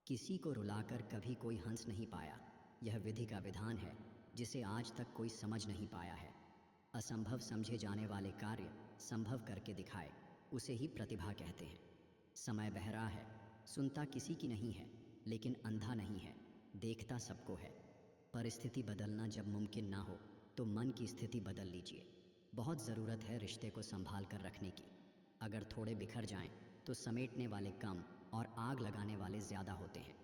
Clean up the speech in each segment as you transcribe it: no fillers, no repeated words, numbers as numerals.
किसी को रुलाकर कभी कोई हंस नहीं पाया। यह विधि का विधान है जिसे आज तक कोई समझ नहीं पाया है। असंभव समझे जाने वाले कार्य संभव करके दिखाए, उसे ही प्रतिभा कहते हैं। समय बहरा है, सुनता किसी की नहीं है, लेकिन अंधा नहीं है, देखता सबको है। परिस्थिति बदलना जब मुमकिन ना हो तो मन की स्थिति बदल लीजिए। बहुत ज़रूरत है रिश्ते को संभाल कर रखने की। अगर थोड़े बिखर जाएं तो समेटने वाले कम और आग लगाने वाले ज़्यादा होते हैं।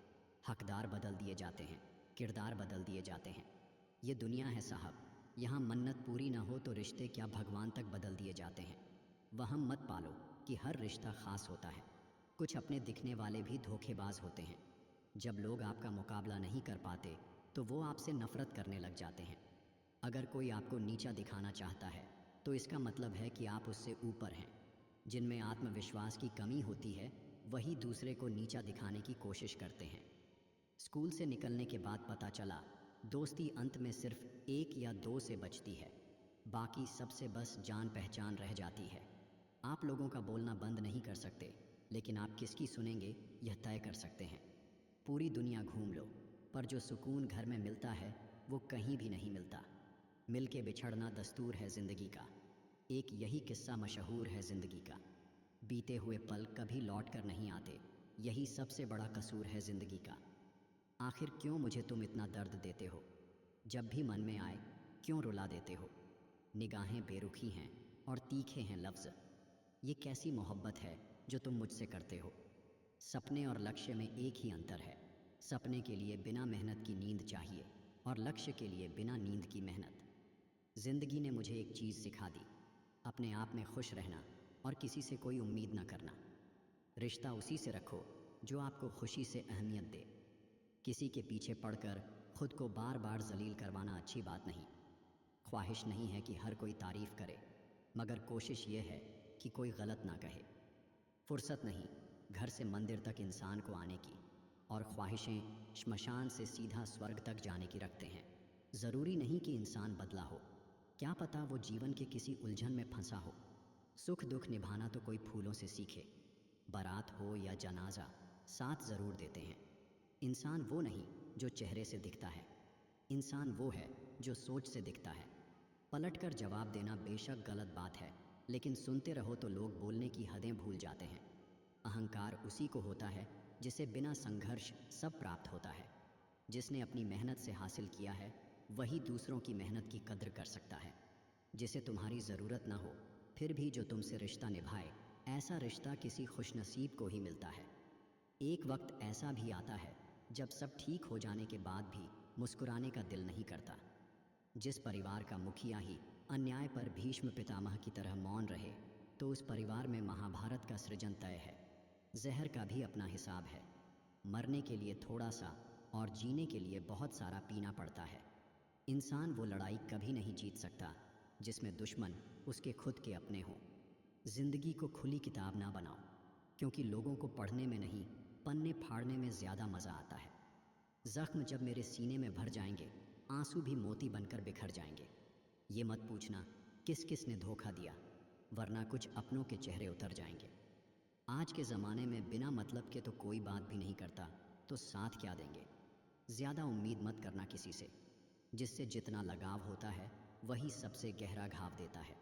हकदार बदल दिए जाते हैं, किरदार बदल दिए जाते हैं। ये दुनिया है साहब, यहाँ मन्नत पूरी ना हो तो रिश्ते क्या भगवान तक बदल दिए जाते हैं। वहम मत पालो कि हर रिश्ता ख़ास होता है। कुछ अपने दिखने वाले भी धोखेबाज होते हैं। जब लोग आपका मुकाबला नहीं कर पाते तो वो आपसे नफ़रत करने लग जाते हैं। अगर कोई आपको नीचा दिखाना चाहता है तो इसका मतलब है कि आप उससे ऊपर हैं। जिनमें आत्मविश्वास की कमी होती है वही दूसरे को नीचा दिखाने की कोशिश करते हैं। स्कूल से निकलने के बाद पता चला दोस्ती अंत में सिर्फ 1 या 2 से बचती है, बाकी सबसे बस जान पहचान रह जाती है। आप लोगों का बोलना बंद नहीं कर सकते, लेकिन आप किसकी सुनेंगे यह तय कर सकते हैं। पूरी दुनिया घूम लो, पर जो सुकून घर में मिलता है वो कहीं भी नहीं मिलता। मिल के बिछड़ना दस्तूर है ज़िंदगी का। एक यही किस्सा मशहूर है ज़िंदगी का। बीते हुए पल कभी लौट कर नहीं आते, यही सबसे बड़ा कसूर है ज़िंदगी का। आखिर क्यों मुझे तुम इतना दर्द देते हो? जब भी मन में आए क्यों रुला देते हो? निगाहें बेरुखी हैं और तीखे हैं लफ्ज़। ये कैसी मोहब्बत है जो तुम मुझसे करते हो? सपने और लक्ष्य में एक ही अंतर है। सपने के लिए बिना मेहनत की नींद चाहिए और लक्ष्य के लिए बिना नींद की मेहनत। ज़िंदगी ने मुझे एक चीज़ सिखा दी, अपने आप में खुश रहना और किसी से कोई उम्मीद न करना। रिश्ता उसी से रखो जो आपको खुशी से अहमियत दे। किसी के पीछे पड़कर खुद को बार बार जलील करवाना अच्छी बात नहीं। ख्वाहिश नहीं है कि हर कोई तारीफ़ करे, मगर कोशिश ये है कि कोई गलत ना कहे। फुर्सत नहीं घर से मंदिर तक इंसान को आने की, और ख्वाहिशें श्मशान से सीधा स्वर्ग तक जाने की रखते हैं। ज़रूरी नहीं कि इंसान बदला हो, क्या पता वो जीवन के किसी उलझन में फंसा हो। सुख दुख निभाना तो कोई फूलों से सीखे। बारात हो या जनाजा साथ ज़रूर देते हैं। इंसान वो नहीं जो चेहरे से दिखता है, इंसान वो है जो सोच से दिखता है। पलट कर जवाब देना बेशक गलत बात है, लेकिन सुनते रहो तो लोग बोलने की हदें भूल जाते हैं। अहंकार उसी को होता है जिसे बिना संघर्ष सब प्राप्त होता है। जिसने अपनी मेहनत से हासिल किया है वही दूसरों की मेहनत की कद्र कर सकता है। जिसे तुम्हारी ज़रूरत ना हो फिर भी जो तुमसे रिश्ता निभाए, ऐसा रिश्ता किसी खुशनसीब को ही मिलता है। एक वक्त ऐसा भी आता है जब सब ठीक हो जाने के बाद भी मुस्कुराने का दिल नहीं करता। जिस परिवार का मुखिया ही अन्याय पर भीष्म पितामह की तरह मौन रहे, तो उस परिवार में महाभारत का सृजन तय है। जहर का भी अपना हिसाब है। मरने के लिए थोड़ा सा और जीने के लिए बहुत सारा पीना पड़ता है। इंसान वो लड़ाई कभी नहीं जीत सकता जिसमें दुश्मन उसके खुद के अपने हों। जिंदगी को खुली किताब ना बनाओ, क्योंकि लोगों को पढ़ने में नहीं पन्ने फाड़ने में ज़्यादा मज़ा आता है। ज़ख्म जब मेरे सीने में भर जाएंगे, आंसू भी मोती बनकर बिखर जाएंगे। ये मत पूछना किस किस ने धोखा दिया, वरना कुछ अपनों के चेहरे उतर जाएंगे। आज के ज़माने में बिना मतलब के तो कोई बात भी नहीं करता, तो साथ क्या देंगे। ज़्यादा उम्मीद मत करना किसी से। जिससे जितना लगाव होता है वही सबसे गहरा घाव देता है।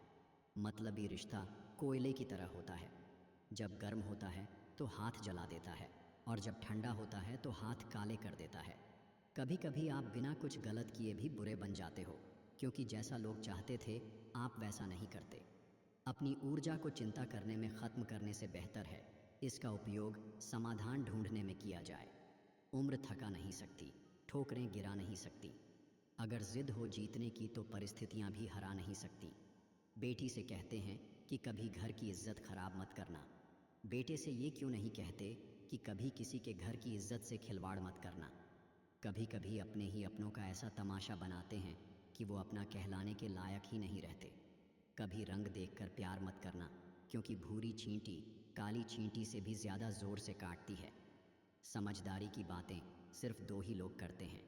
मतलबी रिश्ता कोयले की तरह होता है, जब गर्म होता है तो हाथ जला देता है, और जब ठंडा होता है तो हाथ काले कर देता है। कभी कभी आप बिना कुछ गलत किए भी बुरे बन जाते हो, क्योंकि जैसा लोग चाहते थे आप वैसा नहीं करते। अपनी ऊर्जा को चिंता करने में ख़त्म करने से बेहतर है इसका उपयोग समाधान ढूंढने में किया जाए। उम्र थका नहीं सकती, ठोकरें गिरा नहीं सकती। अगर ज़िद हो जीतने की तो परिस्थितियां भी हरा नहीं सकती। बेटी से कहते हैं कि कभी घर की इज्जत खराब मत करना, बेटे से ये क्यों नहीं कहते कि कभी किसी के घर की इज्जत से खिलवाड़ मत करना। कभी कभी अपने ही अपनों का ऐसा तमाशा बनाते हैं कि वो अपना कहलाने के लायक ही नहीं रहते। कभी रंग देखकर प्यार मत करना, क्योंकि भूरी चींटी काली चींटी से भी ज़्यादा ज़ोर से काटती है। समझदारी की बातें सिर्फ 2 ही लोग करते हैं,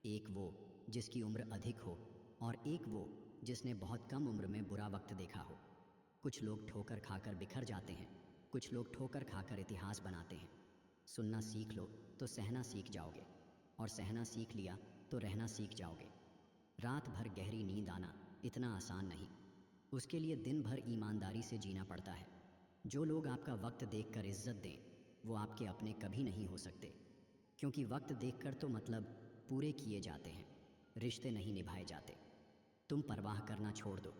एक वो जिसकी उम्र अधिक हो और एक वो जिसने बहुत कम उम्र में बुरा वक्त देखा हो। कुछ लोग ठोकर खाकर बिखर जाते हैं, कुछ लोग ठोकर खाकर इतिहास बनाते हैं। सुनना सीख लो तो सहना सीख जाओगे, और सहना सीख लिया तो रहना सीख जाओगे। रात भर गहरी नींद आना इतना आसान नहीं, उसके लिए दिन भर ईमानदारी से जीना पड़ता है। जो लोग आपका वक्त देखकर इज्जत दें, वो आपके अपने कभी नहीं हो सकते, क्योंकि वक्त देखकर तो मतलब पूरे किए जाते हैं, रिश्ते नहीं निभाए जाते। तुम परवाह करना छोड़ दो,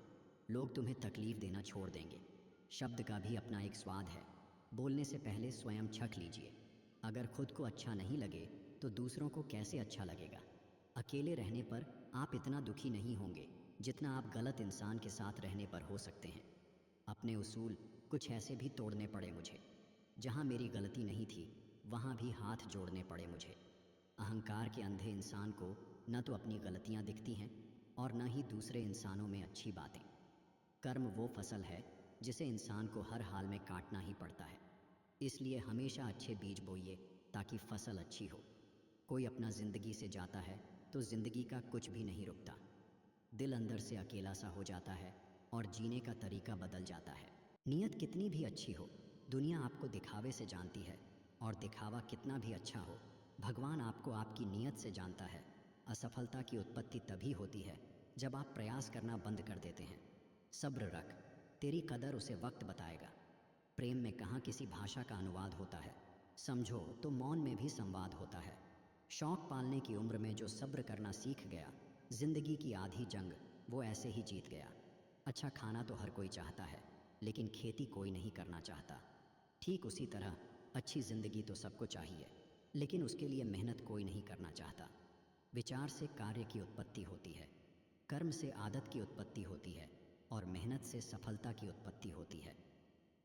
लोग तुम्हें तकलीफ देना छोड़ देंगे। शब्द का भी अपना एक स्वाद है, बोलने से पहले स्वयं चख लीजिए। अगर खुद को अच्छा नहीं लगे तो दूसरों को कैसे अच्छा लगेगा। अकेले रहने पर आप इतना दुखी नहीं होंगे जितना आप गलत इंसान के साथ रहने पर हो सकते हैं। अपने उसूल कुछ ऐसे भी तोड़ने पड़े मुझे, जहाँ मेरी गलती नहीं थी वहाँ भी हाथ जोड़ने पड़े मुझे। अहंकार के अंधे इंसान को न तो अपनी गलतियाँ दिखती हैं और न ही दूसरे इंसानों में अच्छी बातें। कर्म वो फसल है जिसे इंसान को हर हाल में काटना ही पड़ता है, इसलिए हमेशा अच्छे बीज बोइए ताकि फसल अच्छी हो। कोई अपना ज़िंदगी से जाता है तो ज़िंदगी का कुछ भी नहीं रुकता। दिल अंदर से अकेला सा हो जाता है और जीने का तरीका बदल जाता है। नीयत कितनी भी अच्छी हो, दुनिया आपको दिखावे से जानती है, और दिखावा कितना भी अच्छा हो, भगवान आपको आपकी नीयत से जानता है। असफलता की उत्पत्ति तभी होती है जब आप प्रयास करना बंद कर देते हैं। सब्र रख, तेरी कदर उसे वक्त बताएगा। प्रेम में कहाँ किसी भाषा का अनुवाद होता है, समझो तो मौन में भी संवाद होता है। शौक पालने की उम्र में जो सब्र करना सीख गया, जिंदगी की आधी जंग वो ऐसे ही जीत गया। अच्छा खाना तो हर कोई चाहता है, लेकिन खेती कोई नहीं करना चाहता। ठीक उसी तरह अच्छी जिंदगी तो सबको चाहिए, लेकिन उसके लिए मेहनत कोई नहीं करना चाहता। विचार से कार्य की उत्पत्ति होती है, कर्म से आदत की उत्पत्ति होती है, और मेहनत से सफलता की उत्पत्ति होती है।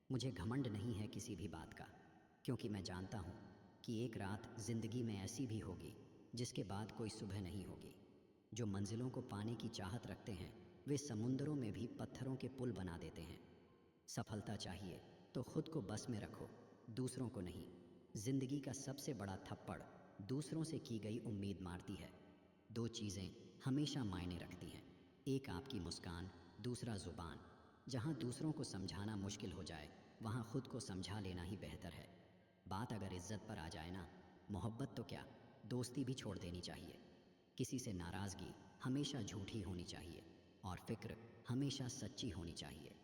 मुझे घमंड नहीं है किसी भी बात का, क्योंकि मैं जानता हूँ कि एक रात जिंदगी में ऐसी भी होगी जिसके बाद कोई सुबह नहीं होगी। जो मंजिलों को पाने की चाहत रखते हैं, वे समुंदरों में भी पत्थरों के पुल बना देते हैं। सफलता चाहिए तो खुद को बस में रखो, दूसरों को नहीं। जिंदगी का सबसे बड़ा थप्पड़ दूसरों से की गई उम्मीद मारती है। दो चीज़ें हमेशा मायने रखती हैं, एक आपकी मुस्कान, दूसरा ज़ुबान। जहाँ दूसरों को समझाना मुश्किल हो जाए, वहाँ खुद को समझा लेना ही बेहतर है। बात अगर इज्जत पर आ जाए ना, मोहब्बत तो क्या, दोस्ती भी छोड़ देनी चाहिए। किसी से नाराज़गी हमेशा झूठी होनी चाहिए, और फिक्र हमेशा सच्ची होनी चाहिए।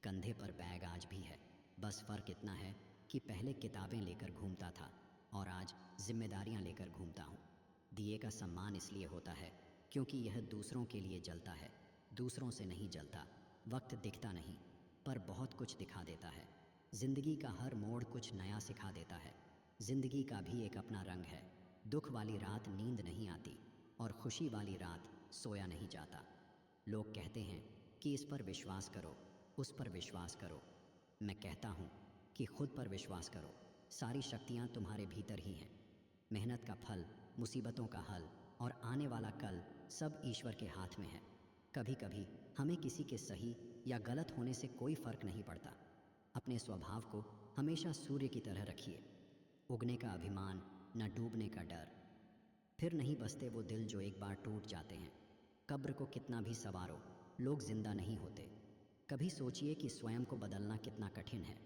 कंधे पर बैग आज भी है, बस फ़र्क इतना है कि पहले किताबें लेकर घूमता था और आज जिम्मेदारियां लेकर घूमता हूँ। दिए का सम्मान इसलिए होता है क्योंकि यह दूसरों के लिए जलता है, दूसरों से नहीं जलता। वक्त दिखता नहीं, पर बहुत कुछ दिखा देता है। जिंदगी का हर मोड़ कुछ नया सिखा देता है। जिंदगी का भी एक अपना रंग है। दुख वाली रात नींद नहीं आती, और खुशी वाली रात सोया नहीं जाता। लोग कहते हैं कि इस पर विश्वास करो, उस पर विश्वास करो। मैं कहता हूँ कि खुद पर विश्वास करो, सारी शक्तियाँ तुम्हारे भीतर ही हैं। मेहनत का फल, मुसीबतों का हल, और आने वाला कल सब ईश्वर के हाथ में है। कभी कभी हमें किसी के सही या गलत होने से कोई फर्क नहीं पड़ता। अपने स्वभाव को हमेशा सूर्य की तरह रखिए, उगने का अभिमान, न डूबने का डर। फिर नहीं बसते वो दिल जो एक बार टूट जाते हैं। कब्र को कितना भी संवारो, लोग जिंदा नहीं होते। कभी सोचिए कि स्वयं को बदलना कितना कठिन है,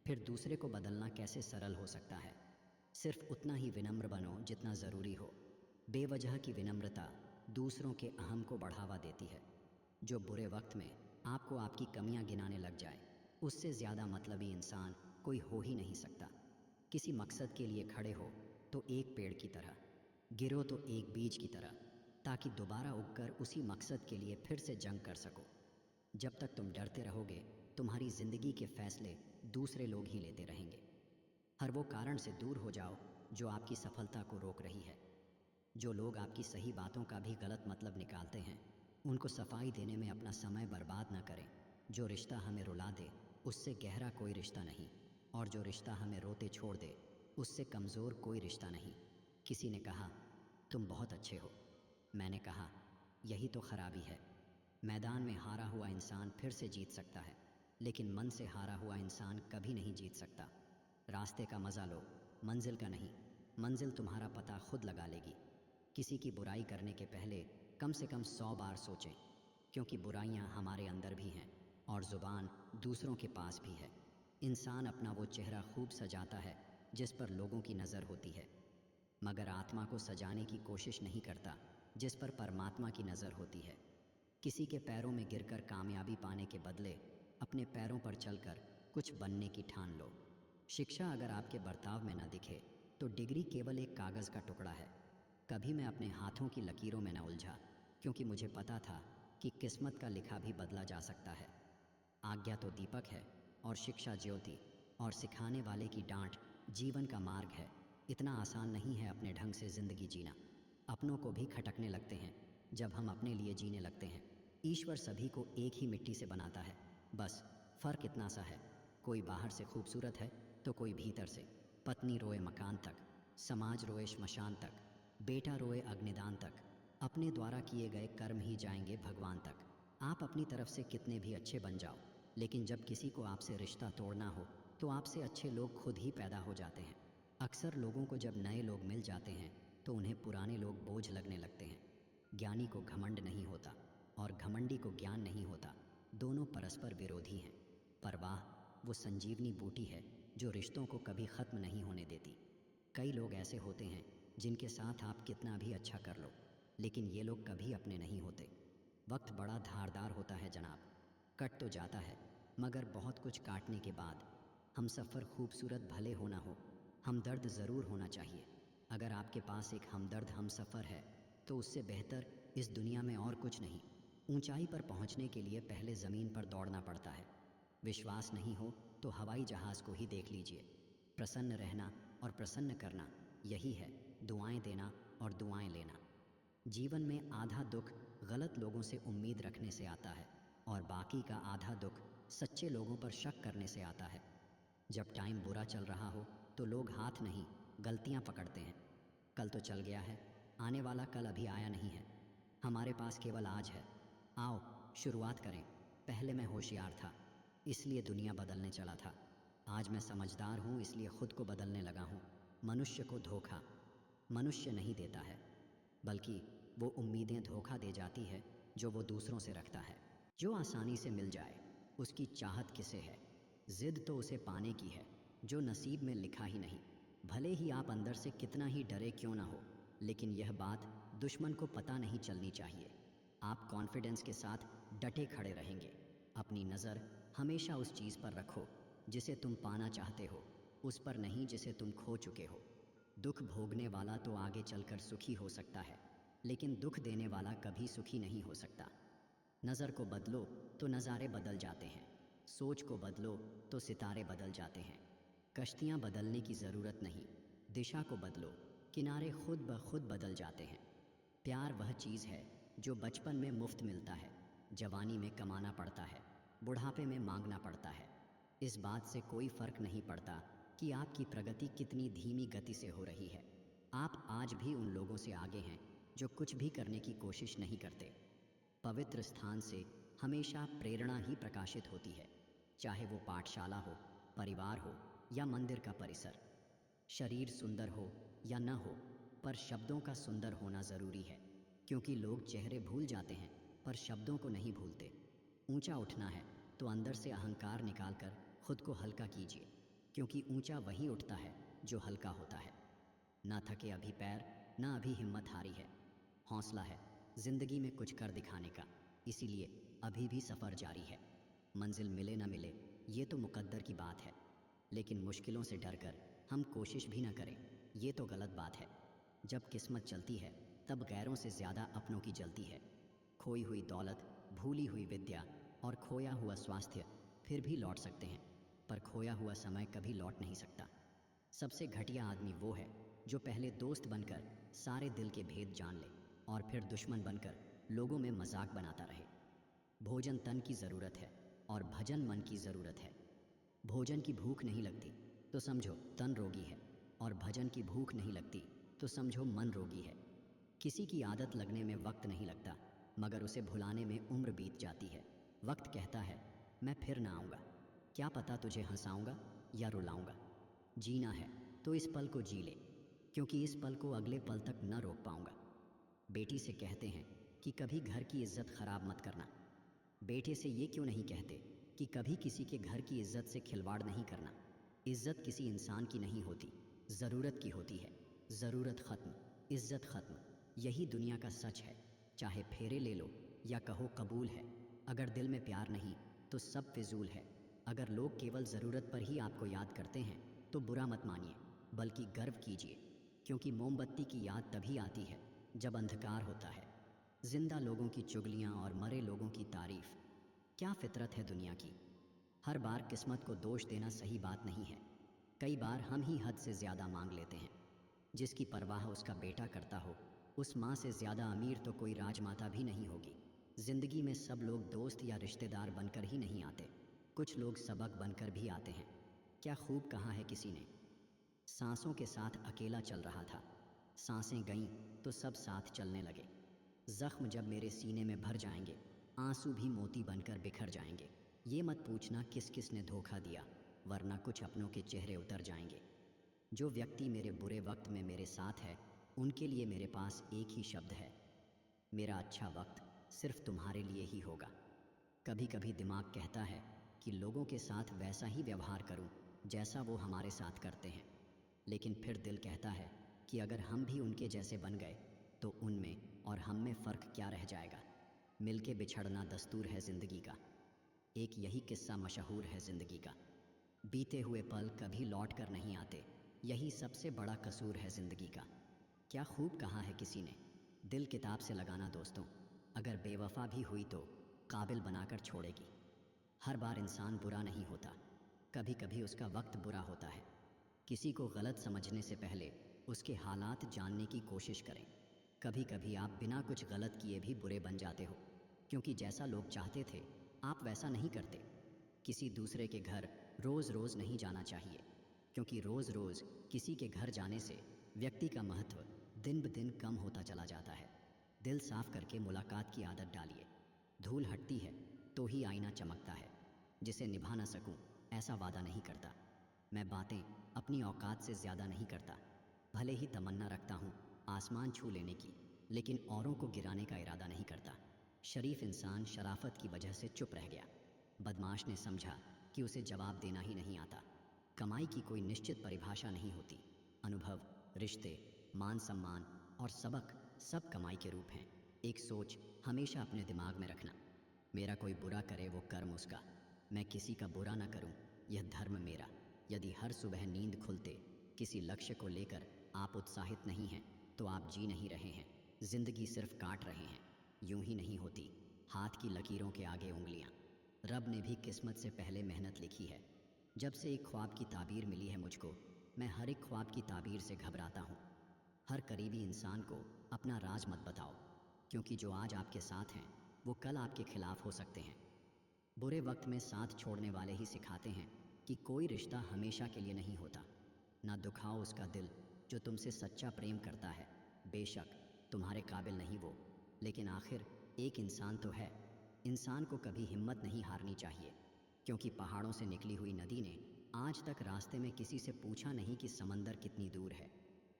फिर दूसरे को बदलना कैसे सरल हो सकता है। सिर्फ उतना ही विनम्र बनो जितना ज़रूरी हो। बेवजह की विनम्रता दूसरों के अहम को बढ़ावा देती है। जो बुरे वक्त में आपको आपकी कमियां गिनाने लग जाए, उससे ज़्यादा मतलबी इंसान कोई हो ही नहीं सकता। किसी मकसद के लिए खड़े हो तो एक पेड़ की तरह, गिरो तो एक बीज की तरह, ताकि दोबारा उगकर उसी मकसद के लिए फिर से जंग कर सको। जब तक तुम डरते रहोगे, तुम्हारी ज़िंदगी के फैसले दूसरे लोग ही लेते रहेंगे। हर वो कारण से दूर हो जाओ जो आपकी सफलता को रोक रही है। जो लोग आपकी सही बातों का भी गलत मतलब निकालते हैं, उनको सफाई देने में अपना समय बर्बाद न करें। जो रिश्ता हमें रुला दे, उससे गहरा कोई रिश्ता नहीं, और जो रिश्ता हमें रोते छोड़ दे, उससे कमज़ोर कोई रिश्ता नहीं। किसी ने कहा, तुम बहुत अच्छे हो। मैंने कहा, यही तो खराबी है। मैदान में हारा हुआ इंसान फिर से जीत सकता है, लेकिन मन से हारा हुआ इंसान कभी नहीं जीत सकता। रास्ते का मज़ा लो, मंजिल का नहीं। मंजिल तुम्हारा पता खुद लगा लेगी। किसी की बुराई करने के पहले कम से कम 100 बार सोचें, क्योंकि बुराइयां हमारे अंदर भी हैं और ज़ुबान दूसरों के पास भी है। इंसान अपना वो चेहरा खूब सजाता है जिस पर लोगों की नज़र होती है, मगर आत्मा को सजाने की कोशिश नहीं करता जिस पर परमात्मा की नज़र होती है। किसी के पैरों में गिरकर कामयाबी पाने के बदले अपने पैरों पर चलकर कुछ बनने की ठान लो। शिक्षा अगर आपके बर्ताव में न दिखे तो डिग्री केवल एक कागज़ का टुकड़ा है। कभी मैं अपने हाथों की लकीरों में न उलझा, क्योंकि मुझे पता था कि किस्मत का लिखा भी बदला जा सकता है। आज्ञा तो दीपक है और शिक्षा ज्योति, और सिखाने वाले की डांट जीवन का मार्ग है। इतना आसान नहीं है अपने ढंग से ज़िंदगी जीना। अपनों को भी खटकने लगते हैं जब हम अपने लिए जीने लगते हैं। ईश्वर सभी को एक ही मिट्टी से बनाता है, बस फ़र्क इतना सा है, कोई बाहर से खूबसूरत है तो कोई भीतर से। पत्नी रोए मकान तक, समाज रोए श्मशान तक, बेटा रोए अग्निदान तक। अपने द्वारा किए गए कर्म ही जाएंगे भगवान तक। आप अपनी तरफ से कितने भी अच्छे बन जाओ, लेकिन जब किसी को आपसे रिश्ता तोड़ना हो तो आपसे अच्छे लोग खुद ही पैदा हो जाते हैं। अक्सर लोगों को जब नए लोग मिल जाते हैं तो उन्हें पुराने लोग बोझ लगने लगते हैं। ज्ञानी को घमंड नहीं होता और घमंडी को ज्ञान नहीं होता, दोनों परस्पर विरोधी हैं। परवाह वो संजीवनी बूटी है जो रिश्तों को कभी ख़त्म नहीं होने देती। कई लोग ऐसे होते हैं जिनके साथ आप कितना भी अच्छा कर लो, लेकिन ये लोग कभी अपने नहीं होते। वक्त बड़ा धारदार होता है जनाब, कट तो जाता है मगर बहुत कुछ काटने के बाद। हम सफ़र खूबसूरत भले होना हो, हमदर्द ज़रूर होना चाहिए। अगर आपके पास एक हमदर्द हमसफ़र है तो उससे बेहतर इस दुनिया में और कुछ नहीं। ऊंचाई पर पहुंचने के लिए पहले ज़मीन पर दौड़ना पड़ता है। विश्वास नहीं हो तो हवाई जहाज़ को ही देख लीजिए। प्रसन्न रहना और प्रसन्न करना, यही है दुआएं देना और दुआएं लेना। जीवन में आधा दुख गलत लोगों से उम्मीद रखने से आता है और बाकी का आधा दुख सच्चे लोगों पर शक करने से आता है। जब टाइम बुरा चल रहा हो तो लोग हाथ नहीं गलतियां पकड़ते हैं। कल तो चल गया है, आने वाला कल अभी आया नहीं है। हमारे पास केवल आज है। आओ शुरुआत करें। पहले मैं होशियार था, इसलिए दुनिया बदलने चला था। आज मैं समझदार हूँ, इसलिए खुद को बदलने लगा हूँ। मनुष्य को धोखा मनुष्य नहीं देता है, बल्कि वो उम्मीदें धोखा दे जाती है जो वो दूसरों से रखता है। जो आसानी से मिल जाए उसकी चाहत किसे है, जिद तो उसे पाने की है जो नसीब में लिखा ही नहीं। भले ही आप अंदर से कितना ही डरे क्यों ना हो, लेकिन यह बात दुश्मन को पता नहीं चलनी चाहिए। आप कॉन्फिडेंस के साथ डटे खड़े रहेंगे। अपनी नज़र हमेशा उस चीज़ पर रखो जिसे तुम पाना चाहते हो, उस पर नहीं जिसे तुम खो चुके हो। दुख भोगने वाला तो आगे चलकर सुखी हो सकता है, लेकिन दुख देने वाला कभी सुखी नहीं हो सकता। नज़र को बदलो तो नज़ारे बदल जाते हैं, सोच को बदलो तो सितारे बदल जाते हैं। कश्तियाँ बदलने की ज़रूरत नहीं, दिशा को बदलो, किनारे खुद ब खुद बदल जाते हैं। प्यार वह चीज़ है जो बचपन में मुफ्त मिलता है, जवानी में कमाना पड़ता है, बुढ़ापे में मांगना पड़ता है। इस बात से कोई फ़र्क नहीं पड़ता कि आपकी प्रगति कितनी धीमी गति से हो रही है। आप आज भी उन लोगों से आगे हैं जो कुछ भी करने की कोशिश नहीं करते। पवित्र स्थान से हमेशा प्रेरणा ही प्रकाशित होती है, चाहे वो पाठशाला हो, परिवार हो या मंदिर का परिसर। शरीर सुंदर हो या न हो, पर शब्दों का सुंदर होना ज़रूरी है, क्योंकि लोग चेहरे भूल जाते हैं पर शब्दों को नहीं भूलते। ऊंचा उठना है तो अंदर से अहंकार निकालकर खुद को हल्का कीजिए, क्योंकि ऊंचा वही उठता है जो हल्का होता है। ना थके अभी पैर, ना अभी हिम्मत हारी है। हौसला है ज़िंदगी में कुछ कर दिखाने का, इसीलिए अभी भी सफ़र जारी है। मंजिल मिले ना मिले ये तो मुकद्दर की बात है, लेकिन मुश्किलों से डरकर हम कोशिश भी ना करें ये तो गलत बात है। जब किस्मत चलती है तब गैरों से ज़्यादा अपनों की जलती है। खोई हुई दौलत, भूली हुई विद्या और खोया हुआ स्वास्थ्य फिर भी लौट सकते हैं, पर खोया हुआ समय कभी लौट नहीं सकता। सबसे घटिया आदमी वो है जो पहले दोस्त बनकर सारे दिल के भेद जान ले और फिर दुश्मन बनकर लोगों में मजाक बनाता रहे। भोजन तन की ज़रूरत है और भजन मन की ज़रूरत है। भोजन की भूख नहीं लगती तो समझो तन रोगी है, और भजन की भूख नहीं लगती तो समझो मन रोगी है। किसी की आदत लगने में वक्त नहीं लगता, मगर उसे भुलाने में उम्र बीत जाती है। वक्त कहता है मैं फिर ना आऊँगा, क्या पता तुझे हंसाऊँगा या रुलाऊँगा। जीना है तो इस पल को जी ले, क्योंकि इस पल को अगले पल तक न रोक पाऊँगा। बेटी से कहते हैं कि कभी घर की इज्जत ख़राब मत करना। बेटे से ये क्यों नहीं कहते कि कभी किसी के घर की इज्जत से खिलवाड़ नहीं करना। इज्जत किसी इंसान की नहीं होती, ज़रूरत की होती है। ज़रूरत ख़त्म, इज्जत ख़त्म। यही दुनिया का सच है। चाहे फेरे ले लो या कहो कबूल है, अगर दिल में प्यार नहीं तो सब फिजूल है। अगर लोग केवल ज़रूरत पर ही आपको याद करते हैं तो बुरा मत मानिए, बल्कि गर्व कीजिए, क्योंकि मोमबत्ती की याद तभी आती है जब अंधकार होता है। जिंदा लोगों की चुगलियाँ और मरे लोगों की तारीफ, क्या फितरत है दुनिया की। हर बार किस्मत को दोष देना सही बात नहीं है। कई बार हम ही हद से ज़्यादा मांग लेते हैं। जिसकी परवाह उसका बेटा करता हो, उस माँ से ज़्यादा अमीर तो कोई राजमाता भी नहीं होगी। ज़िंदगी में सब लोग दोस्त या रिश्तेदार बनकर ही नहीं आते, कुछ लोग सबक बनकर भी आते हैं। क्या खूब कहा है किसी ने, सांसों के साथ अकेला चल रहा था, सांसें गईं तो सब साथ चलने लगे। जख्म जब मेरे सीने में भर जाएंगे, आंसू भी मोती बनकर बिखर जाएंगे। ये मत पूछना किस किस ने धोखा दिया, वरना कुछ अपनों के चेहरे उतर जाएंगे। जो व्यक्ति मेरे बुरे वक्त में मेरे साथ है, उनके लिए मेरे पास एक ही शब्द है, मेरा अच्छा वक्त सिर्फ तुम्हारे लिए ही होगा। कभी कभी दिमाग कहता है कि लोगों के साथ वैसा ही व्यवहार करूं जैसा वो हमारे साथ करते हैं, लेकिन फिर दिल कहता है कि अगर हम भी उनके जैसे बन गए तो उनमें और हम में फ़र्क क्या रह जाएगा। मिलके बिछड़ना दस्तूर है ज़िंदगी का। एक यही किस्सा मशहूर है ज़िंदगी का, बीते हुए पल कभी लौट कर नहीं आते, यही सबसे बड़ा कसूर है ज़िंदगी का। क्या खूब कहा है किसी ने, दिल किताब से लगाना दोस्तों, अगर बेवफा भी हुई तो काबिल बनाकर छोड़ेगी। हर बार इंसान बुरा नहीं होता, कभी कभी उसका वक्त बुरा होता है। किसी को गलत समझने से पहले उसके हालात जानने की कोशिश करें। कभी कभी आप बिना कुछ गलत किए भी बुरे बन जाते हो, क्योंकि जैसा लोग चाहते थे आप वैसा नहीं करते। किसी दूसरे के घर रोज़ रोज़ नहीं जाना चाहिए, क्योंकि रोज़ रोज़ किसी के घर जाने से व्यक्ति का महत्व दिन ब दिन कम होता चला जाता है। दिल साफ करके मुलाकात की आदत डालिए। धूल हटती है तो ही आईना चमकता है। जिसे निभा ना सकूं ऐसा वादा नहीं करता। मैं बातें अपनी औकात से ज़्यादा नहीं करता। भले ही तमन्ना रखता हूँ आसमान छू लेने की, लेकिन औरों को गिराने का इरादा नहीं करता। शरीफ इंसान शराफत की वजह से चुप रह गया। बदमाश ने समझा कि उसे जवाब देना ही नहीं आता। कमाई की कोई निश्चित परिभाषा नहीं होती। अनुभव, रिश्ते, मान सम्मान और सबक सब कमाई के रूप हैं। एक सोच हमेशा अपने दिमाग में रखना, मेरा कोई बुरा करे वो कर्म उसका, मैं किसी का बुरा ना करूं यह धर्म मेरा। यदि हर सुबह नींद खुलते किसी लक्ष्य को लेकर आप उत्साहित नहीं हैं तो आप जी नहीं रहे हैं, जिंदगी सिर्फ काट रहे हैं। यूं ही नहीं होती हाथ की लकीरों के आगे उंगलियां। रब ने भी किस्मत से पहले मेहनत लिखी है। जब से एक ख्वाब की ताबीर मिली है मुझको, मैं हर एक ख्वाब की ताबीर से घबराता हूँ। हर करीबी इंसान को अपना राज मत बताओ, क्योंकि जो आज आपके साथ हैं वो कल आपके खिलाफ हो सकते हैं। बुरे वक्त में साथ छोड़ने वाले ही सिखाते हैं कि कोई रिश्ता हमेशा के लिए नहीं होता। ना दुखाओ उसका दिल जो तुमसे सच्चा प्रेम करता है। बेशक तुम्हारे काबिल नहीं वो, लेकिन आखिर एक इंसान तो है। इंसान को कभी हिम्मत नहीं हारनी चाहिए, क्योंकि पहाड़ों से निकली हुई नदी ने आज तक रास्ते में किसी से पूछा नहीं कि समंदर कितनी दूर है।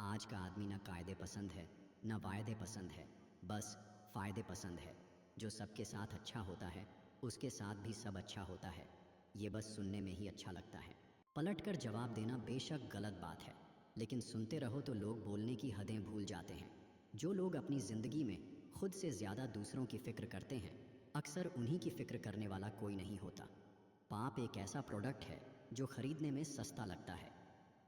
आज का आदमी न कायदे पसंद है न वायदे पसंद है, बस फ़ायदे पसंद है। जो सबके साथ अच्छा होता है उसके साथ भी सब अच्छा होता है, ये बस सुनने में ही अच्छा लगता है। पलटकर जवाब देना बेशक गलत बात है, लेकिन सुनते रहो तो लोग बोलने की हदें भूल जाते हैं। जो लोग अपनी ज़िंदगी में खुद से ज़्यादा दूसरों की फ़िक्र करते हैं, अक्सर उन्हीं की फ़िक्र करने वाला कोई नहीं होता। पाप एक ऐसा प्रोडक्ट है जो खरीदने में सस्ता लगता है,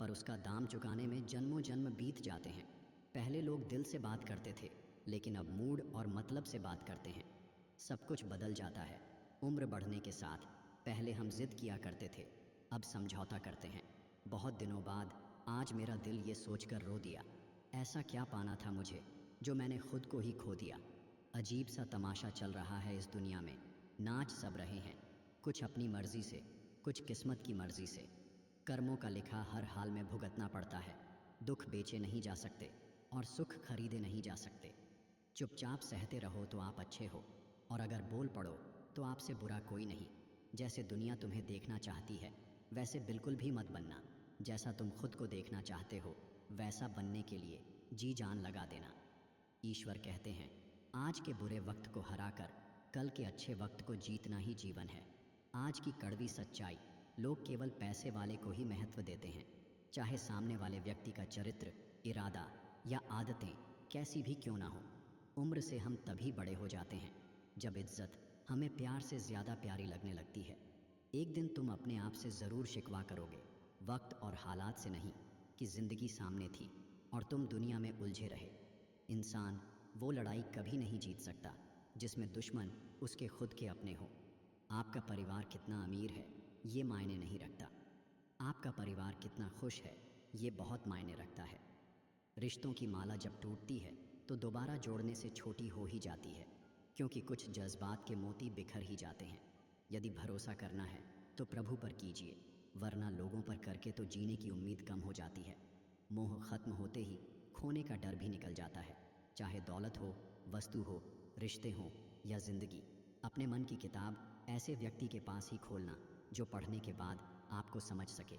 पर उसका दाम चुकाने में जन्मों जन्म बीत जाते हैं। पहले लोग दिल से बात करते थे, लेकिन अब मूड और मतलब से बात करते हैं। सब कुछ बदल जाता है उम्र बढ़ने के साथ। पहले हम जिद किया करते थे, अब समझौता करते हैं। बहुत दिनों बाद आज मेरा दिल ये सोचकर रो दिया, ऐसा क्या पाना था मुझे जो मैंने खुद को ही खो दिया। अजीब सा तमाशा चल रहा है इस दुनिया में, नाच सब रहे हैं, कुछ अपनी मर्जी से, कुछ किस्मत की मर्जी से। कर्मों का लिखा हर हाल में भुगतना पड़ता है। दुख बेचे नहीं जा सकते और सुख खरीदे नहीं जा सकते। चुपचाप सहते रहो तो आप अच्छे हो, और अगर बोल पड़ो तो आपसे बुरा कोई नहीं। जैसे दुनिया तुम्हें देखना चाहती है वैसे बिल्कुल भी मत बनना। जैसा तुम खुद को देखना चाहते हो वैसा बनने के लिए जी जान लगा देना। ईश्वर कहते हैं, आज के बुरे वक्त को हराकर कल के अच्छे वक्त को जीतना ही जीवन है। आज की कड़वी सच्चाई, लोग केवल पैसे वाले को ही महत्व देते हैं, चाहे सामने वाले व्यक्ति का चरित्र, इरादा या आदतें कैसी भी क्यों ना हो। उम्र से हम तभी बड़े हो जाते हैं जब इज्जत हमें प्यार से ज़्यादा प्यारी लगने लगती है। एक दिन तुम अपने आप से ज़रूर शिकवा करोगे, वक्त और हालात से नहीं, कि ज़िंदगी सामने थी और तुम दुनिया में उलझे रहे। इंसान वो लड़ाई कभी नहीं जीत सकता जिसमें दुश्मन उसके खुद के अपने हो। आपका परिवार कितना अमीर है ये मायने नहीं रखता, आपका परिवार कितना खुश है ये बहुत मायने रखता है। रिश्तों की माला जब टूटती है तो दोबारा जोड़ने से छोटी हो ही जाती है, क्योंकि कुछ जज्बात के मोती बिखर ही जाते हैं। यदि भरोसा करना है तो प्रभु पर कीजिए, वरना लोगों पर करके तो जीने की उम्मीद कम हो जाती है। मोह खत्म होते ही खोने का डर भी निकल जाता है, चाहे दौलत हो, वस्तु हो, रिश्ते हों या जिंदगी। अपने मन की किताब ऐसे व्यक्ति के पास ही खोलना जो पढ़ने के बाद आपको समझ सके।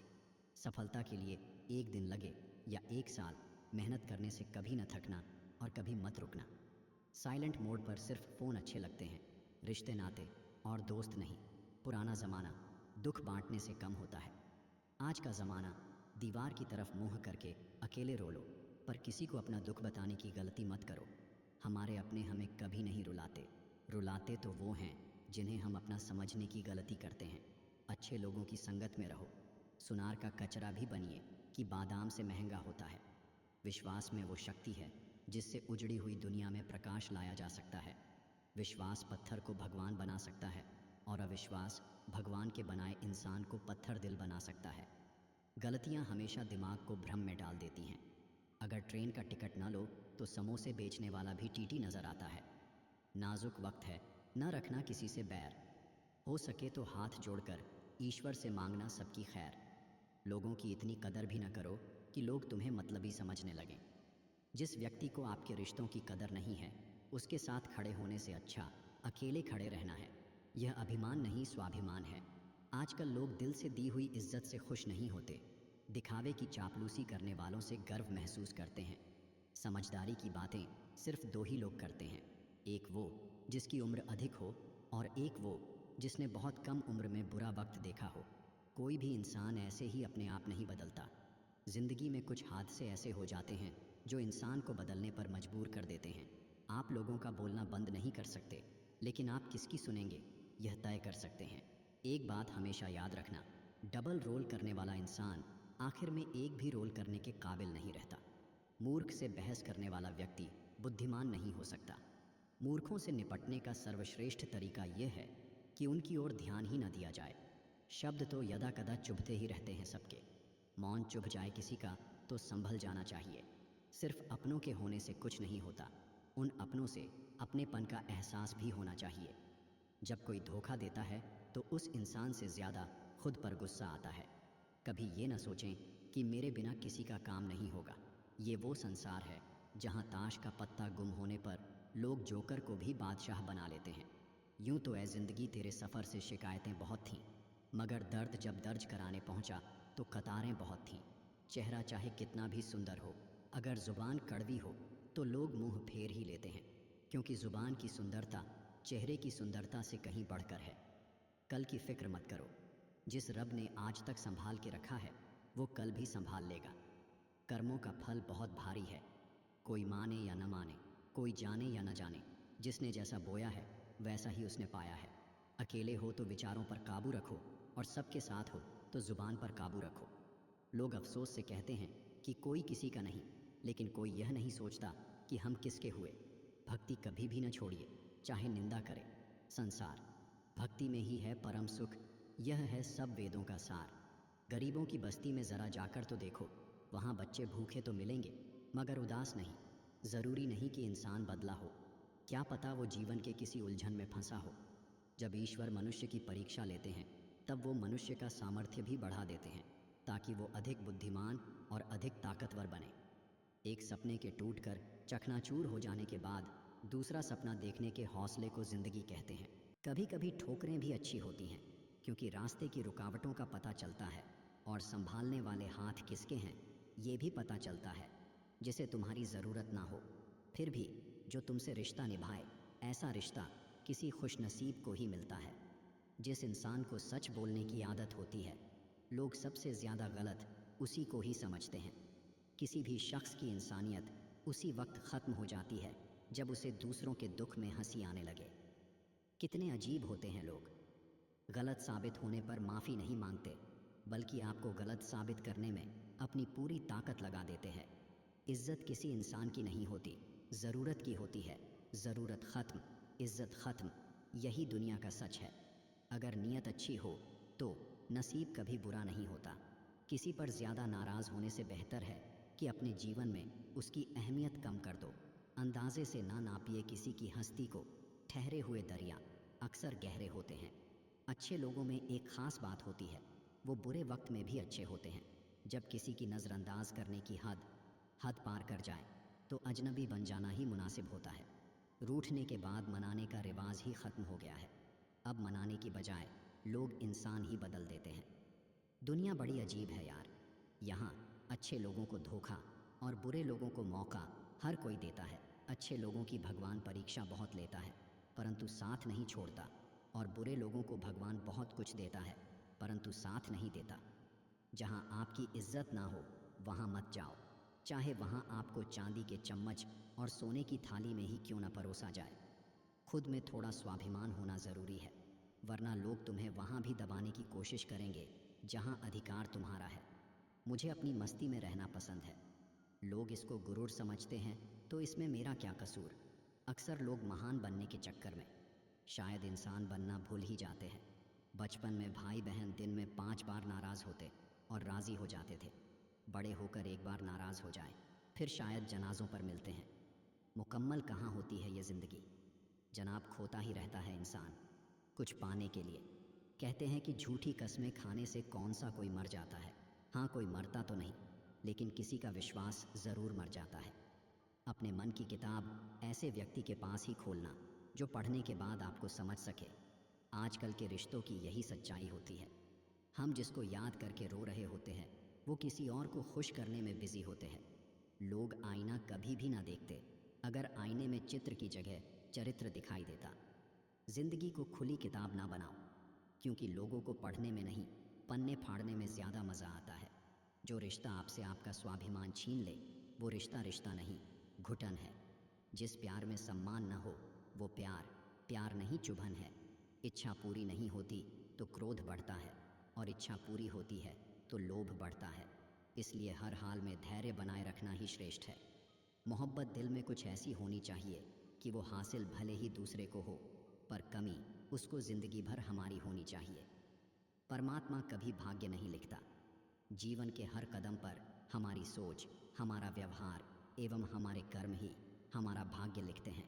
सफलता के लिए एक दिन लगे या एक साल, मेहनत करने से कभी न थकना और कभी मत रुकना। साइलेंट मोड पर सिर्फ फ़ोन अच्छे लगते हैं, रिश्ते नाते और दोस्त नहीं। पुराना ज़माना दुख बांटने से कम होता है, आज का ज़माना दीवार की तरफ मुँह करके अकेले रो लो, पर किसी को अपना दुख बताने की गलती मत करो। हमारे अपने हमें कभी नहीं रुलाते, रुलाते तो वो हैं जिन्हें हम अपना समझने की गलती करते हैं। अच्छे लोगों की संगत में रहो, सुनार का कचरा भी बनिए कि बादाम से महंगा होता है। विश्वास में वो शक्ति है जिससे उजड़ी हुई दुनिया में प्रकाश लाया जा सकता है। विश्वास पत्थर को भगवान बना सकता है और अविश्वास भगवान के बनाए इंसान को पत्थर दिल बना सकता है। गलतियां हमेशा दिमाग को भ्रम में डाल देती हैं। अगर ट्रेन का टिकट न लो तो समोसे बेचने वाला भी टीटी नजर आता है। नाजुक वक्त है, न रखना किसी से बैर, हो सके तो हाथ जोड़कर ईश्वर से मांगना सबकी खैर। लोगों की इतनी कदर भी न करो कि लोग तुम्हें मतलबी समझने लगें। जिस व्यक्ति को आपके रिश्तों की कदर नहीं है उसके साथ खड़े होने से अच्छा अकेले खड़े रहना है। यह अभिमान नहीं स्वाभिमान है। आजकल लोग दिल से दी हुई इज्जत से खुश नहीं होते, दिखावे की चापलूसी करने वालों से गर्व महसूस करते हैं। समझदारी की बातें सिर्फ दो ही लोग करते हैं, एक वो जिसकी उम्र अधिक हो और एक वो जिसने बहुत कम उम्र में बुरा वक्त देखा हो। कोई भी इंसान ऐसे ही अपने आप नहीं बदलता। जिंदगी में कुछ हादसे ऐसे हो जाते हैं जो इंसान को बदलने पर मजबूर कर देते हैं। आप लोगों का बोलना बंद नहीं कर सकते, लेकिन आप किसकी सुनेंगे यह तय कर सकते हैं। एक बात हमेशा याद रखना, डबल रोल करने वाला इंसान आखिर में एक भी रोल करने के काबिल नहीं रहता। मूर्ख से बहस करने वाला व्यक्ति बुद्धिमान नहीं हो सकता। मूर्खों से निपटने का सर्वश्रेष्ठ तरीका यह है कि उनकी ओर ध्यान ही न दिया जाए। शब्द तो यदा कदा चुभते ही रहते हैं सबके। मौन चुभ जाए किसी का तो संभल जाना चाहिए। सिर्फ अपनों के होने से कुछ नहीं होता, उन अपनों से अपनेपन का एहसास भी होना चाहिए। जब कोई धोखा देता है तो उस इंसान से ज़्यादा खुद पर गुस्सा आता है। कभी ये न सोचें कि मेरे बिना किसी का काम नहीं होगा। ये वो संसार है जहाँ ताश का पत्ता गुम होने पर लोग जोकर को भी बादशाह बना लेते हैं। यूं तो ऐ जिंदगी तेरे सफ़र से शिकायतें बहुत थीं, मगर दर्द जब दर्ज कराने पहुंचा तो कतारें बहुत थीं। चेहरा चाहे कितना भी सुंदर हो, अगर ज़ुबान कड़वी हो तो लोग मुंह फेर ही लेते हैं, क्योंकि ज़ुबान की सुंदरता चेहरे की सुंदरता से कहीं बढ़कर है। कल की फिक्र मत करो, जिस रब ने आज तक संभाल के रखा है वो कल भी संभाल लेगा। कर्मों का फल बहुत भारी है, कोई माने या न माने, कोई जाने या न जाने, जिसने जैसा बोया है वैसा ही उसने पाया है। अकेले हो तो विचारों पर काबू रखो और सबके साथ हो तो ज़ुबान पर काबू रखो। लोग अफसोस से कहते हैं कि कोई किसी का नहीं, लेकिन कोई यह नहीं सोचता कि हम किसके हुए। भक्ति कभी भी न छोड़िए, चाहे निंदा करे। संसार भक्ति में ही है परम सुख, यह है सब वेदों का सार। गरीबों की बस्ती में ज़रा जाकर तो देखो, वहाँ बच्चे भूखे तो मिलेंगे मगर उदास नहीं। ज़रूरी नहीं कि इंसान बदला हो, क्या पता वो जीवन के किसी उलझन में फंसा हो। जब ईश्वर मनुष्य की परीक्षा लेते हैं तब वो मनुष्य का सामर्थ्य भी बढ़ा देते हैं ताकि वो अधिक बुद्धिमान और अधिक ताकतवर बने। एक सपने के टूटकर चकनाचूर हो जाने के बाद दूसरा सपना देखने के हौसले को ज़िंदगी कहते हैं। कभी कभी ठोकरें भी अच्छी होती हैं, क्योंकि रास्ते की रुकावटों का पता चलता है और संभालने वाले हाथ किसके हैं ये भी पता चलता है। जिसे तुम्हारी ज़रूरत ना हो फिर भी जो तुमसे रिश्ता निभाए, ऐसा रिश्ता किसी खुशनसीब को ही मिलता है। जिस इंसान को सच बोलने की आदत होती है लोग सबसे ज़्यादा गलत उसी को ही समझते हैं। किसी भी शख्स की इंसानियत उसी वक्त ख़त्म हो जाती है जब उसे दूसरों के दुख में हंसी आने लगे। कितने अजीब होते हैं लोग। गलत साबित होने पर माफ़ी नहीं मांगते, बल्कि आपको गलत साबित करने में अपनी पूरी ताकत लगा देते हैं। इज़्ज़त किसी इंसान की नहीं होती, ज़रूरत की होती है। ज़रूरत ख़त्म, इज़्ज़त ख़त्म, यही दुनिया का सच है। अगर नीयत अच्छी हो तो नसीब कभी बुरा नहीं होता। किसी पर ज़्यादा नाराज़ होने से बेहतर है कि अपने जीवन में उसकी अहमियत कम कर दो। अंदाजे से ना नापिए किसी की हस्ती को। ठहरे हुए दरिया अक्सर गहरे होते हैं। अच्छे लोगों में एक ख़ास बात होती है, वो बुरे वक्त में भी अच्छे होते हैं। जब किसी की नज़रअंदाज करने की हद पार कर जाए तो अजनबी बन जाना ही मुनासिब होता है। रूठने के बाद मनाने का रिवाज ही ख़त्म हो गया है। अब मनाने की बजाय लोग इंसान ही बदल देते हैं। दुनिया बड़ी अजीब है यार। यहाँ अच्छे लोगों को धोखा और बुरे लोगों को मौका हर कोई देता है। अच्छे लोगों की भगवान परीक्षा बहुत लेता है, परंतु साथ नहीं छोड़ता, और बुरे लोगों को भगवान बहुत कुछ देता है, परंतु साथ नहीं देता। जहाँ आपकी इज्जत ना हो वहाँ मत जाओ, चाहे वहाँ आपको चांदी के चम्मच और सोने की थाली में ही क्यों न परोसा जाए। खुद में थोड़ा स्वाभिमान होना ज़रूरी है, वरना लोग तुम्हें वहाँ भी दबाने की कोशिश करेंगे जहाँ अधिकार तुम्हारा है। मुझे अपनी मस्ती में रहना पसंद है। लोग इसको गुरूर समझते हैं तो इसमें मेरा क्या कसूर। अक्सर लोग महान बनने के चक्कर में शायद इंसान बनना भूल ही जाते हैं। बचपन में भाई बहन दिन में 5 बार नाराज़ होते और राज़ी हो जाते थे। बड़े होकर एक बार नाराज़ हो जाए फिर शायद जनाजों पर मिलते हैं। मुकम्मल कहाँ होती है ये ज़िंदगी। जनाब, खोता ही रहता है इंसान कुछ पाने के लिए। कहते हैं कि झूठी कस्में खाने से कौन सा कोई मर जाता है। हाँ, कोई मरता तो नहीं, लेकिन किसी का विश्वास ज़रूर मर जाता है। अपने मन की किताब ऐसे व्यक्ति के पास ही खोलना जो पढ़ने के बाद आपको समझ सके। आजकल के रिश्तों की यही सच्चाई होती है। हम जिसको याद करके रो रहे होते हैं वो किसी और को खुश करने में बिजी होते हैं। लोग आईना कभी भी ना देखते अगर आईने में चित्र की जगह चरित्र दिखाई देता। जिंदगी को खुली किताब ना बनाओ, क्योंकि लोगों को पढ़ने में नहीं पन्ने फाड़ने में ज़्यादा मज़ा आता है। जो रिश्ता आपसे आपका स्वाभिमान छीन ले वो रिश्ता रिश्ता नहीं, घुटन है। जिस प्यार में सम्मान न हो वो प्यार नहीं, चुभन है। इच्छा पूरी नहीं होती तो क्रोध बढ़ता है, और इच्छा पूरी होती है तो लोभ बढ़ता है। इसलिए हर हाल में धैर्य बनाए रखना ही श्रेष्ठ है। मोहब्बत दिल में कुछ ऐसी होनी चाहिए कि वो हासिल भले ही दूसरे को हो, पर कमी उसको ज़िंदगी भर हमारी होनी चाहिए। परमात्मा कभी भाग्य नहीं लिखता। जीवन के हर कदम पर हमारी सोच, हमारा व्यवहार एवं हमारे कर्म ही हमारा भाग्य लिखते हैं।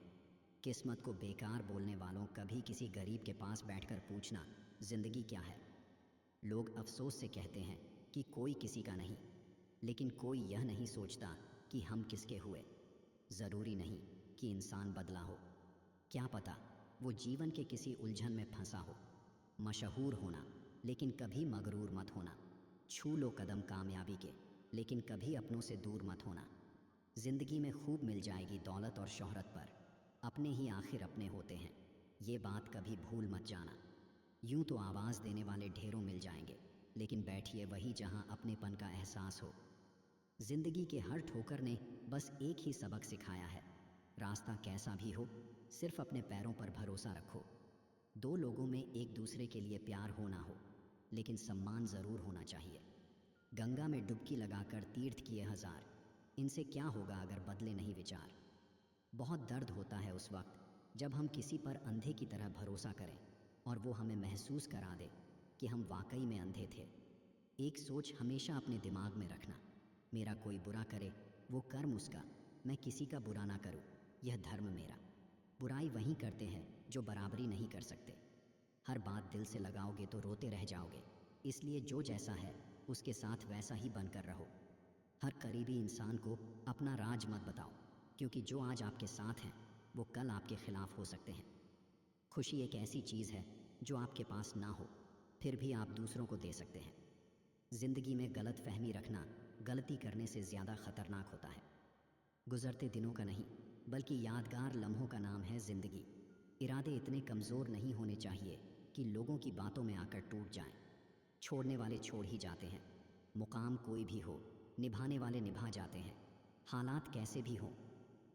किस्मत को बेकार बोलने वालों कभी किसी गरीब के पास बैठकर पूछना ज़िंदगी क्या है। लोग अफसोस से कहते हैं कि कोई किसी का नहीं, लेकिन कोई यह नहीं सोचता कि हम किसके हुए। ज़रूरी नहीं कि इंसान बदला हो, क्या पता वो जीवन के किसी उलझन में फंसा हो। मशहूर होना, लेकिन कभी मगरूर मत होना। छू लो कदम कामयाबी के, लेकिन कभी अपनों से दूर मत होना। ज़िंदगी में खूब मिल जाएगी दौलत और शोहरत, पर अपने ही आखिर अपने होते हैं, ये बात कभी भूल मत जाना। यूं तो आवाज़ देने वाले ढेरों मिल जाएंगे, लेकिन बैठिए वही जहां अपनेपन का एहसास हो। ज़िंदगी के हर ठोकर ने बस एक ही सबक सिखाया है, रास्ता कैसा भी हो सिर्फ अपने पैरों पर भरोसा रखो। दो लोगों में एक दूसरे के लिए प्यार हो ना हो, लेकिन सम्मान ज़रूर होना चाहिए। गंगा में डुबकी लगाकर तीर्थ किए हजार, इनसे क्या होगा अगर बदले नहीं विचार। बहुत दर्द होता है उस वक्त जब हम किसी पर अंधे की तरह भरोसा करें और वो हमें महसूस करा दे कि हम वाकई में अंधे थे। एक सोच हमेशा अपने दिमाग में रखना, मेरा कोई बुरा करे वो कर्म उसका, मैं किसी का बुरा ना करूं, यह धर्म मेरा। बुराई वहीं करते हैं जो बराबरी नहीं कर सकते। हर बात दिल से लगाओगे तो रोते रह जाओगे, इसलिए जो जैसा है उसके साथ वैसा ही बनकर रहो। हर करीबी इंसान को अपना राज मत बताओ, क्योंकि जो आज आपके साथ हैं वो कल आपके खिलाफ हो सकते हैं। खुशी एक ऐसी चीज़ है जो आपके पास ना हो फिर भी आप दूसरों को दे सकते हैं। ज़िंदगी में गलत फहमी रखना गलती करने से ज़्यादा खतरनाक होता है। गुजरते दिनों का नहीं, बल्कि यादगार लम्हों का नाम है ज़िंदगी। इरादे इतने कमज़ोर नहीं होने चाहिए कि लोगों की बातों में आकर टूट जाएं। छोड़ने वाले छोड़ ही जाते हैं। मुकाम कोई भी हो, निभाने वाले निभा जाते हैं। हालात कैसे भी हों,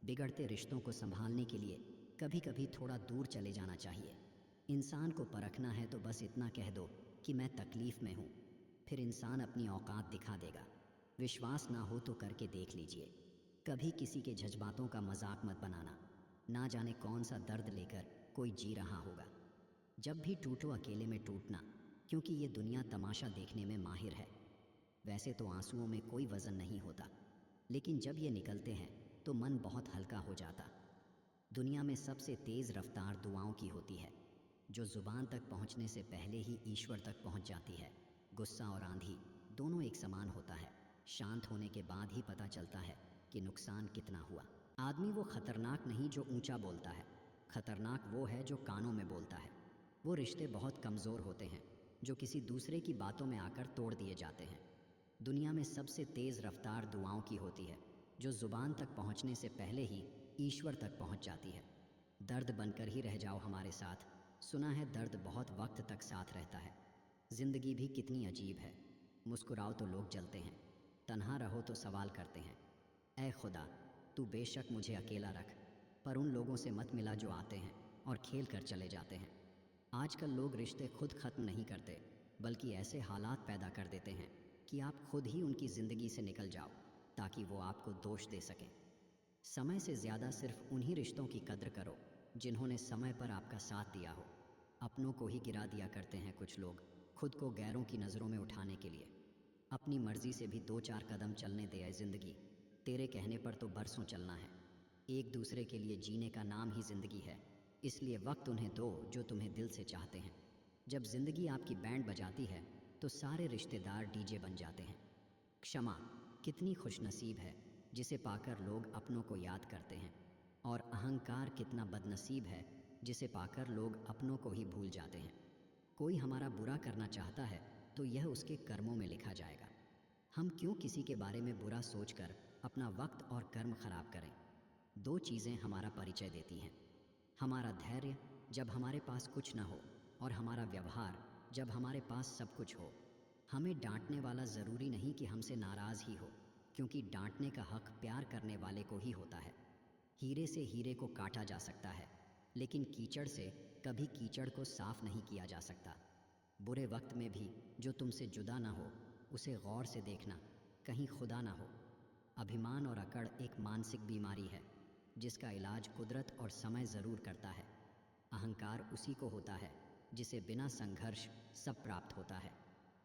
बिगड़ते रिश्तों को संभालने के लिए कभी कभी थोड़ा दूर चले जाना चाहिए। इंसान को परखना है तो बस इतना कह दो कि मैं तकलीफ़ में हूँ, फिर इंसान अपनी औकात दिखा देगा। विश्वास ना हो तो करके देख लीजिए। कभी किसी के जज्बातों का मजाक मत बनाना, ना जाने कौन सा दर्द लेकर कोई जी रहा होगा। जब भी टूटो अकेले में टूटना, क्योंकि ये दुनिया तमाशा देखने में माहिर है। वैसे तो आंसुओं में कोई वज़न नहीं होता, लेकिन जब ये निकलते हैं तो मन बहुत हल्का हो जाता। दुनिया में सबसे तेज़ रफ्तार दुआओं की होती है, जो ज़ुबान तक पहुंचने से पहले ही ईश्वर तक पहुंच जाती है। गुस्सा और आंधी दोनों एक समान होता है, शांत होने के बाद ही पता चलता है कि नुकसान कितना हुआ। आदमी वो खतरनाक नहीं जो ऊंचा बोलता है, खतरनाक वो है जो कानों में बोलता है। वो रिश्ते बहुत कमज़ोर होते हैं जो किसी दूसरे की बातों में आकर तोड़ दिए जाते हैं। दुनिया में सबसे तेज़ रफ्तार दुआओं की होती है, जो ज़ुबान तक पहुंचने से पहले ही ईश्वर तक पहुंच जाती है। दर्द बनकर ही रह जाओ हमारे साथ, सुना है दर्द बहुत वक्त तक साथ रहता है। ज़िंदगी भी कितनी अजीब है, मुस्कुराओ तो लोग जलते हैं, तन्हा रहो तो सवाल करते हैं। ऐ खुदा, तू बेशक मुझे अकेला रख, पर उन लोगों से मत मिला जो आते हैं और खेल कर चले जाते हैं। आजकल लोग रिश्ते खुद ख़त्म नहीं करते, बल्कि ऐसे हालात पैदा कर देते हैं कि आप खुद ही उनकी ज़िंदगी से निकल जाओ, ताकि वो आपको दोष दे सकें। समय से ज़्यादा सिर्फ उन्हीं रिश्तों की कद्र करो जिन्होंने समय पर आपका साथ दिया हो। अपनों को ही गिरा दिया करते हैं कुछ लोग, खुद को गैरों की नज़रों में उठाने के लिए। अपनी मर्ज़ी से भी 2-4 कदम चलने दे। ज़िंदगी तेरे कहने पर तो बरसों चलना है। एक दूसरे के लिए जीने का नाम ही ज़िंदगी है, इसलिए वक्त उन्हें दो जो तुम्हें दिल से चाहते हैं। जब ज़िंदगी आपकी बैंड बजाती है तो सारे रिश्तेदार डीजे बन जाते हैं। क्षमा कितनी खुशनसीब है जिसे पाकर लोग अपनों को याद करते हैं, और अहंकार कितना बदनसीब है जिसे पाकर लोग अपनों को ही भूल जाते हैं। कोई हमारा बुरा करना चाहता है तो यह उसके कर्मों में लिखा जाएगा। हम क्यों किसी के बारे में बुरा सोचकर अपना वक्त और कर्म खराब करें। दो चीज़ें हमारा परिचय देती हैं, हमारा धैर्य जब हमारे पास कुछ न हो, और हमारा व्यवहार जब हमारे पास सब कुछ हो। हमें डांटने वाला ज़रूरी नहीं कि हमसे नाराज़ ही हो, क्योंकि डांटने का हक प्यार करने वाले को ही होता है। हीरे से हीरे को काटा जा सकता है, लेकिन कीचड़ से कभी कीचड़ को साफ नहीं किया जा सकता। बुरे वक्त में भी जो तुमसे जुदा ना हो उसे गौर से देखना, कहीं खुदा ना हो। अभिमान और अकड़ एक मानसिक बीमारी है जिसका इलाज कुदरत और समय ज़रूर करता है। अहंकार उसी को होता है जिसे बिना संघर्ष सब प्राप्त होता है।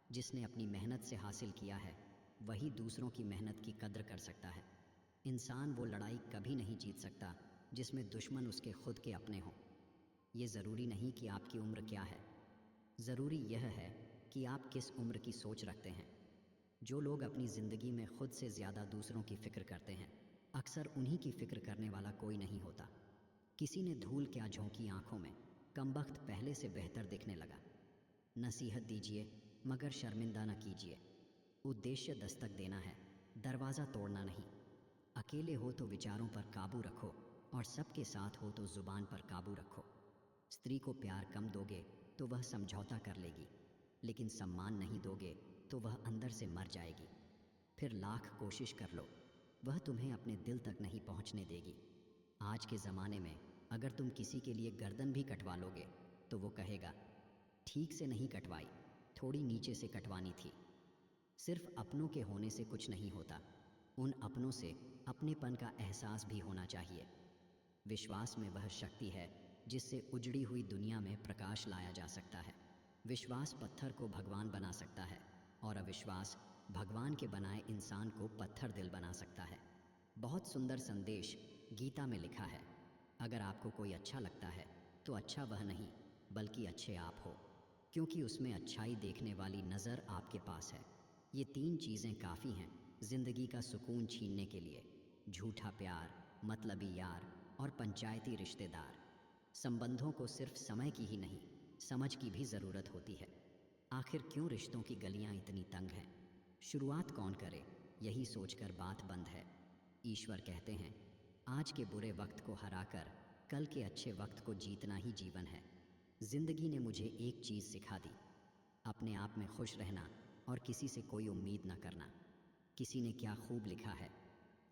जिसने अपनी मेहनत से हासिल किया है वही दूसरों की मेहनत की कद्र कर सकता है। इंसान वो लड़ाई कभी नहीं जीत सकता जिसमें दुश्मन उसके खुद के अपने हों। ये ज़रूरी नहीं कि आपकी उम्र क्या है, ज़रूरी यह है कि आप किस उम्र की सोच रखते हैं। जो लोग अपनी ज़िंदगी में खुद से ज़्यादा दूसरों की फ़िक्र करते हैं, अक्सर उन्हीं की फ़िक्र करने वाला कोई नहीं होता। किसी ने धूल क्या झोंकी आंखों में, कमबख्त पहले से बेहतर दिखने लगा। नसीहत दीजिए मगर शर्मिंदा न कीजिए। उद्देश्य दस्तक देना है, दरवाज़ा तोड़ना नहीं। अकेले हो तो विचारों पर काबू रखो, और सबके साथ हो तो ज़ुबान पर काबू रखो। स्त्री को प्यार कम दोगे तो वह समझौता कर लेगी, लेकिन सम्मान नहीं दोगे तो वह अंदर से मर जाएगी। फिर लाख कोशिश कर लो, वह तुम्हें अपने दिल तक नहीं पहुंचने देगी। आज के ज़माने में अगर तुम किसी के लिए गर्दन भी कटवा लोगे तो वो कहेगा, ठीक से नहीं कटवाई, थोड़ी नीचे से कटवानी थी। सिर्फ अपनों के होने से कुछ नहीं होता, उन अपनों से अपनेपन का एहसास भी होना चाहिए। विश्वास में वह शक्ति है जिससे उजड़ी हुई दुनिया में प्रकाश लाया जा सकता है। विश्वास पत्थर को भगवान बना सकता है, और अविश्वास भगवान के बनाए इंसान को पत्थर दिल बना सकता है। बहुत सुंदर संदेश गीता में लिखा है, अगर आपको कोई अच्छा लगता है तो अच्छा वह नहीं बल्कि अच्छे आप हो, क्योंकि उसमें अच्छाई देखने वाली नज़र आपके पास है। ये 3 चीज़ें काफ़ी हैं ज़िंदगी का सुकून छीनने के लिए: झूठा प्यार, मतलबी यार और पंचायती रिश्तेदार। संबंधों को सिर्फ समय की ही नहीं, समझ की भी ज़रूरत होती है। आखिर क्यों रिश्तों की गलियां इतनी तंग हैं? शुरुआत कौन करे, यही सोचकर बात बंद है। ईश्वर कहते हैं, आज के बुरे वक्त को हराकर कल के अच्छे वक्त को जीतना ही जीवन है। ज़िंदगी ने मुझे एक चीज़ सिखा दी, अपने आप में खुश रहना और किसी से कोई उम्मीद न करना। किसी ने क्या खूब लिखा है,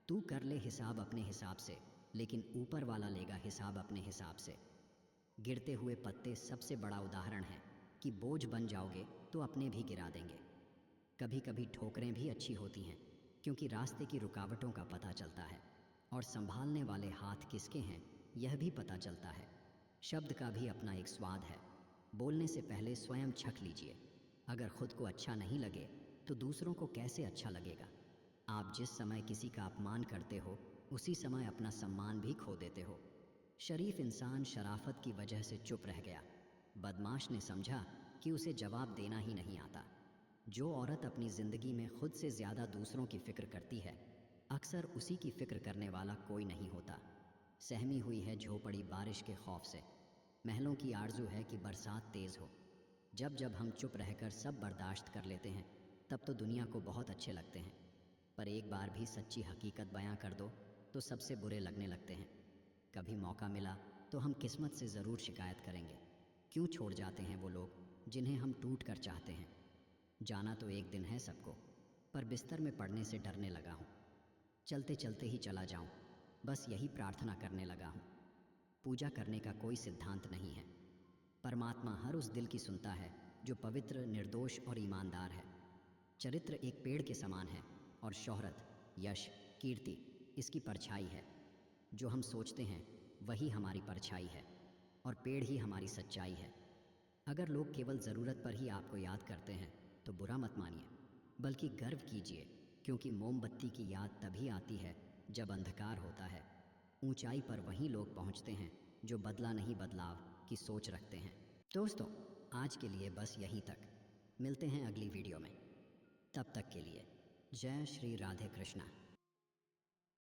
तू कर ले हिसाब अपने हिसाब से, लेकिन ऊपर वाला लेगा हिसाब अपने हिसाब से। गिरते हुए पत्ते सबसे बड़ा उदाहरण है कि बोझ बन जाओगे तो अपने भी गिरा देंगे। कभी कभी ठोकरें भी अच्छी होती हैं, क्योंकि रास्ते की रुकावटों का पता चलता है और संभालने वाले हाथ किसके हैं यह भी पता चलता है। शब्द का भी अपना एक स्वाद है। बोलने से पहले स्वयं छक लीजिए। अगर खुद को अच्छा नहीं लगे तो दूसरों को कैसे अच्छा लगेगा। आप जिस समय किसी का अपमान करते हो उसी समय अपना सम्मान भी खो देते हो। शरीफ इंसान शराफत की वजह से चुप रह गया। बदमाश ने समझा कि उसे जवाब देना ही नहीं आता। जो औरत अपनी ज़िंदगी में खुद से ज़्यादा दूसरों की फ़िक्र करती है, अक्सर उसी की फ़िक्र करने वाला कोई नहीं होता। सहमी हुई है झोपड़ी बारिश के खौफ से। महलों की आरजू है कि बरसात तेज़ हो। जब जब हम चुप रहकर सब बर्दाश्त कर लेते हैं तब तो दुनिया को बहुत अच्छे लगते हैं, पर एक बार भी सच्ची हकीकत बयां कर दो तो सबसे बुरे लगने लगते हैं। कभी मौका मिला तो हम किस्मत से ज़रूर शिकायत करेंगे। क्यों छोड़ जाते हैं वो लोग जिन्हें हम टूट कर चाहते हैं। जाना तो एक दिन है सबको, पर बिस्तर में पड़ने से डरने लगा हूँ। चलते चलते ही चला जाऊँ, बस यही प्रार्थना करने लगा हूँ। पूजा करने का कोई सिद्धांत नहीं है। परमात्मा हर उस दिल की सुनता है जो पवित्र, निर्दोष और ईमानदार है। चरित्र एक पेड़ के समान है और शोहरत, यश, कीर्ति इसकी परछाई है। जो हम सोचते हैं वही हमारी परछाई है और पेड़ ही हमारी सच्चाई है। अगर लोग केवल ज़रूरत पर ही आपको याद करते हैं तो बुरा मत मानिए, बल्कि गर्व कीजिए, क्योंकि मोमबत्ती की याद तभी आती है जब अंधकार होता है। ऊंचाई पर वही लोग पहुंचते हैं जो बदला नहीं बदलाव की सोच रखते हैं। दोस्तों, आज के लिए बस यहीं तक। मिलते हैं अगली वीडियो में। तब तक के लिए जय श्री राधे कृष्णा।